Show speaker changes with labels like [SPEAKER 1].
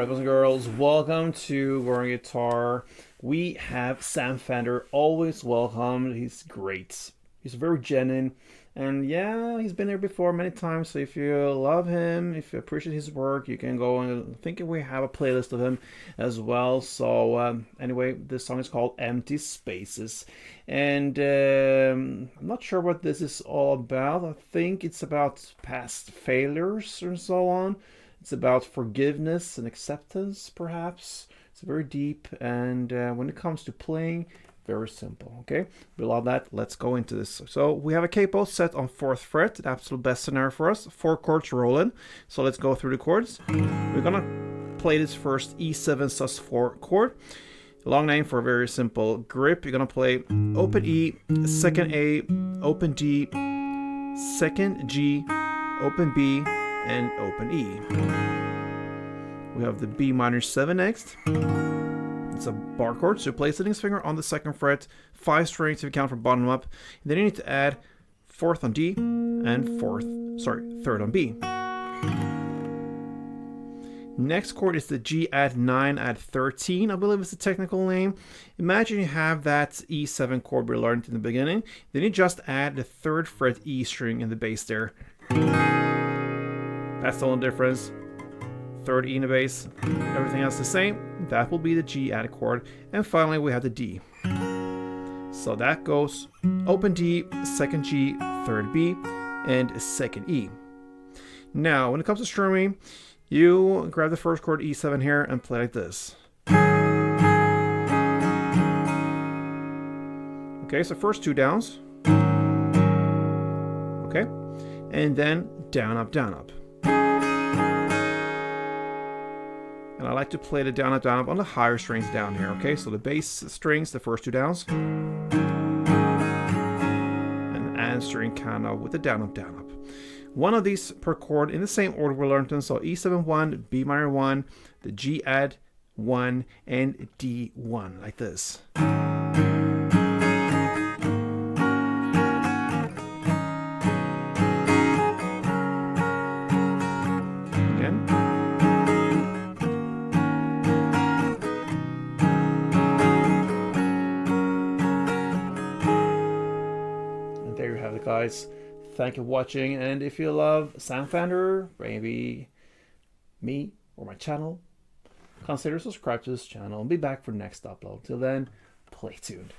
[SPEAKER 1] Alright, boys and girls, welcome to Growing Guitar. We have Sam Fender, always welcome. He's great. He's very genuine, and yeah, he's been here before many times. So if you love him, if you appreciate his work, you can go and I think we have a playlist of him as well. So anyway, this song is called Empty Spaces, and I'm not sure what this is all about. I think it's about past failures and so on. It's about forgiveness and acceptance, perhaps. It's very deep, and when it comes to playing, very simple. Okay, with all that, let's go into this. So we have a capo set on 4th fret, the absolute best scenario for us. 4 chords rolling. So let's go through the chords. We're gonna play this first E7 sus4 chord. Long name for a very simple grip. You're gonna play open E, second A, open D, second G, open B, and open E. We have the B minor 7 next. It's a bar chord, so you place the index finger on the 2nd fret, 5 strings if you count from bottom up. And then you need to add 4th on D and 3rd on B. Next chord is the G add 9 add 13, I believe is the technical name. Imagine you have that E7 chord we learned in the beginning. Then you just add the 3rd fret E string in the bass there. That's the only difference. 3rd E in the bass, everything else the same. That will be the G add chord. And finally we have the D. So that goes open D, 2nd G, 3rd B, and 2nd E. Now when it comes to strumming, you grab the 1st chord E7 here and play like this. Okay, so first 2 downs. Okay, and then down, up, down, up. And I like to play the down, up on the higher strings down here. Okay, so the bass strings, the first 2 downs, and answering kind of with the down, up. One of these per chord in the same order we learned them. So E7 1, B minor 1, the G add 1, and D 1, like this. Guys, thank you for watching, and if you love Sam Fender, maybe me or my channel, consider subscribe to this channel and be back for next upload. Till then, play tuned.